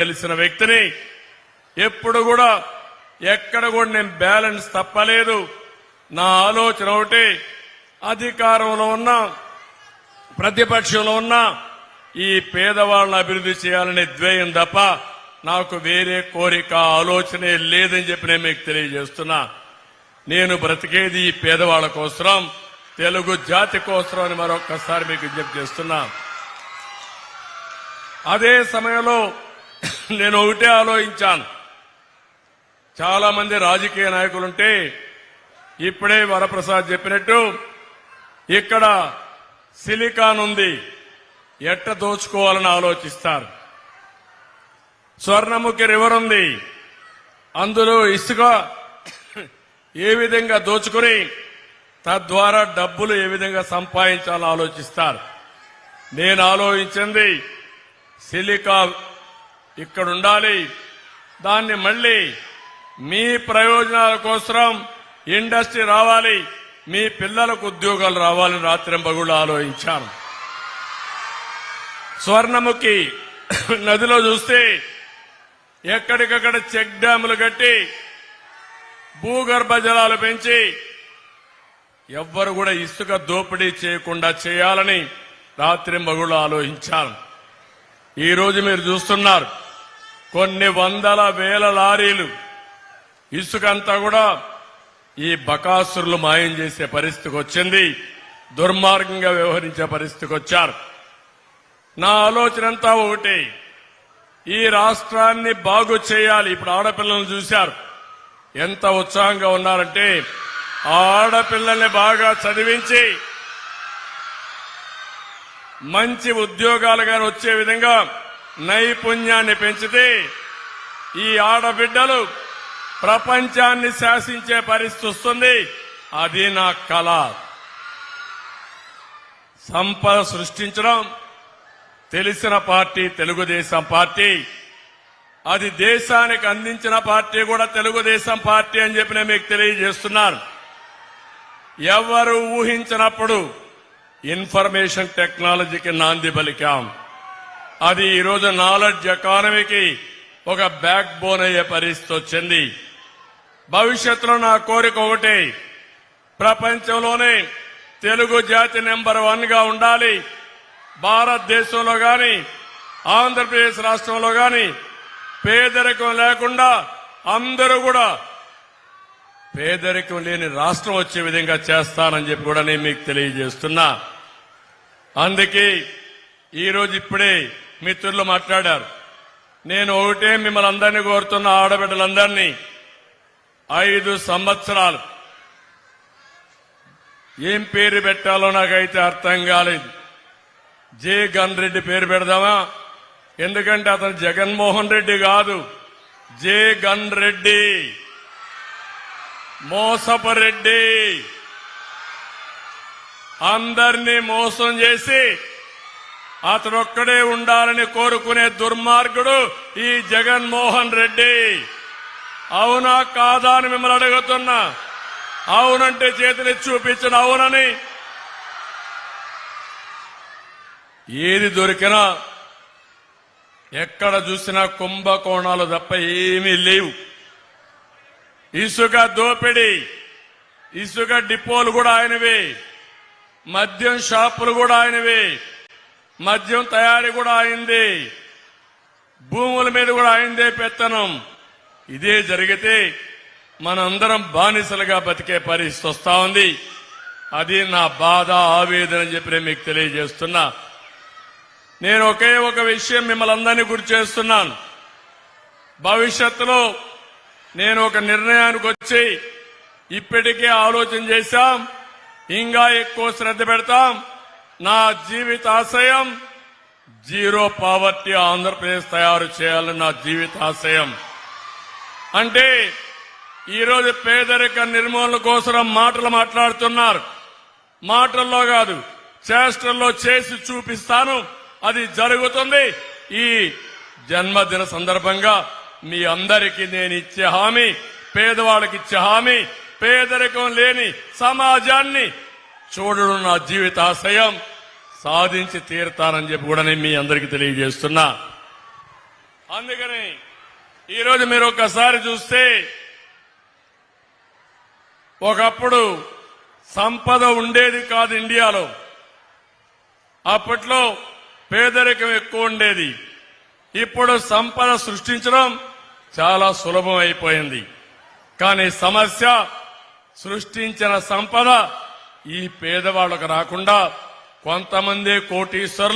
తెలిసిన వ్యక్తిని. ఎప్పుడు కూడా ఎక్కడ కూడా నేను బ్యాలెన్స్ తప్పలేదు. నా ఆలోచన ఒకటి, అధికారంలో ఉన్నా ప్రతిపక్షంలో ఉన్నా ఈ పేదవాళ్ళని అభివృద్ధి చేయాలనే ధ్యేయం తప్ప నాకు వేరే కోరిక ఆలోచనే లేదని చెప్పి నేను మీకు తెలియజేస్తున్నా. నేను బ్రతికేది ఈ పేదవాళ్ల కోసం, తెలుగు జాతి కోసం అని మరొక్కసారి మీకు విజ్ఞప్తి చేస్తున్నా. అదే సమయంలో నేను ఒకటే ఆలోచించాను. చాలా మంది రాజకీయ నాయకులుంటే ఇప్పుడే వరప్రసాద్ చెప్పినట్టు ఇక్కడ సిలికాన్ ఉంది, ఎట్ట దోచుకోవాలని ఆలోచిస్తారు. స్వర్ణముఖి రివర్ ఉంది, అందులో ఇసుక ఏ విధంగా దోచుకుని తద్వారా డబ్బులు ఏ విధంగా సంపాదించాలని ఆలోచిస్తారు. నేను ఆలోచించింది సిలికా ఇక్కడ ఉండాలి, దాన్ని మళ్లీ మీ ప్రయోజనాల కోసం ఇండస్ట్రీ రావాలి, మీ పిల్లలకు ఉద్యోగాలు రావాలని రాత్రింబగుళ్ళు ఆలోచించాను. స్వర్ణముఖి నదిలో చూస్తే ఎక్కడికక్కడ చెక్ డ్యాములు కట్టి భూగర్భ జలాలు పెంచి ఎవ్వరు కూడా ఇసుక దోపిడీ చేయకుండా చేయాలని రాత్రింబగుళ్ళు ఆలోచించాను. ఈ రోజు మీరు చూస్తున్నారు, కొన్ని వందల వేల లారీలు ఇసుకంతా కూడా ఈ బకాసురులు మాయం చేసే పరిస్థితికి వచ్చింది, దుర్మార్గంగా వ్యవహరించే పరిస్థితికి వచ్చారు. నా ఆలోచన అంతా ఒకటి, ఈ రాష్ట్రాన్ని బాగు చేయాలి. ఇప్పుడు ఆడపిల్లలను చూశారు, ఎంత ఉత్సాహంగా ఉన్నారంటే ఆడపిల్లల్ని బాగా చదివించి మంచి ఉద్యోగాలుగా వచ్చే విధంగా నైపుణ్యాన్ని పెంచితే ఈ ఆడబిడ్డలు ప్రపంచాన్ని శాసించే పరిస్థితి వస్తుంది. అది నా కళ. సంపద సృష్టించడం తెలిసిన పార్టీ తెలుగుదేశం పార్టీ, అది దేశానికి అందించిన పార్టీ కూడా తెలుగుదేశం పార్టీ అని చెప్పి నేను మీకు తెలియజేస్తున్నాను. ఎవరు ఊహించినప్పుడు ఇన్ఫర్మేషన్ టెక్నాలజీకి నాంది పలికాం. అది ఈరోజు నాలెడ్జ్ ఎకానమీకి ఒక బ్యాక్ బోన్ అయ్యే పరిస్థితి వచ్చింది. భవిష్యత్తులో నా కోరిక ఒకటే, ప్రపంచంలోనే తెలుగు జాతి నెంబర్ 1 గా ఉండాలి. భారతదేశంలో గాని ఆంధ్రప్రదేశ్ రాష్ట్రంలో గాని పేదరికం లేకుండా అందరూ కూడా పేదరికం లేని రాష్ట్రం వచ్చే విధంగా చేస్తానని చెప్పి కూడా నేను మీకు తెలియజేస్తున్నా. అందుకే ఈరోజు ఇప్పుడే మిత్రులు మాట్లాడారు. నేను ఒకటే మిమ్మల్ని అందరినీ కోరుతున్న, ఆడబిడ్డలందరినీ 5 సంవత్సరాలు ఏం పేరు పెట్టాలో నాకైతే అర్థం కాలేదు. జే గన్ రెడ్డి పేరు పెడదామా? ఎందుకంటే అతను జగన్మోహన్ రెడ్డి కాదు, జే గన్ రెడ్డి, మోసపు రెడ్డి. అందరినీ మోసం చేసి అతడొక్కడే ఉండాలని కోరుకునే దుర్మార్గుడు ఈ జగన్మోహన్ రెడ్డి. అవునా కాదా అని మిమ్మల్ని అడుగుతున్నా. అవునంటే చేతులు చూపించిన అవునని. ఏది దొరికినా ఎక్కడ చూసినా కుంభకోణాలు తప్ప ఏమీ లేవు. ఇసుక దోపిడీ, ఇసుక డిపోలు కూడా ఆయనవే, మద్యం షాపులు కూడా ఆయనవే, మద్యం తయారీ కూడా అయింది, భూముల మీద కూడా అయిందే పెత్తనం. ఇదే జరిగితే మనందరం బానిసలుగా బతికే పరిస్థితి వస్తా ఉంది. అది నా బాధ, ఆవేదన అని చెప్పి మీకు తెలియజేస్తున్నా. నేను ఒకే ఒక విషయం మిమ్మల్ని అందరినీ గుర్తు చేస్తున్నాను. భవిష్యత్తులో నేను ఒక నిర్ణయానికి వచ్చి ఇప్పటికే ఆలోచన చేశాం, ఇంకా ఎక్కువ శ్రద్ధ పెడతాం. నా జీవితాశయం జీరో పావర్టీ ఆంధ్రప్రదేశ్ తయారు చేయాలని నా జీవితాశయం. అంటే ఈరోజు పేదరిక నిర్మూలన కోసం మాటలు మాట్లాడుతున్నారు. మాటల్లో కాదు, చేష్టల్లో చేసి చూపిస్తాను. అది జరుగుతుంది. ఈ జన్మదిన సందర్భంగా మీ అందరికీ నేను ఇచ్చే హామీ, పేదవాళ్ళకి ఇచ్చే హామీ, పేదరికం లేని సమాజాన్ని చూడడం నా జీవితాశయం. సాధించి తీరుతానని చెప్పి కూడా నేను మీ అందరికీ తెలియజేస్తున్నా. అందుకని ఈరోజు మీరు ఒక్కసారి చూస్తే ఒకప్పుడు సంపద ఉండేది కాదు ఇండియాలో. అప్పట్లో పేదరికం ఎక్కువ ఉండేది. ఇప్పుడు సంపద సృష్టించడం చాలా సులభం అయిపోయింది. కానీ సమస్య సృష్టించిన సంపద ఈ పేదవాళ్లకు రాకుండా కొంతమంది కోటీశ్వరులు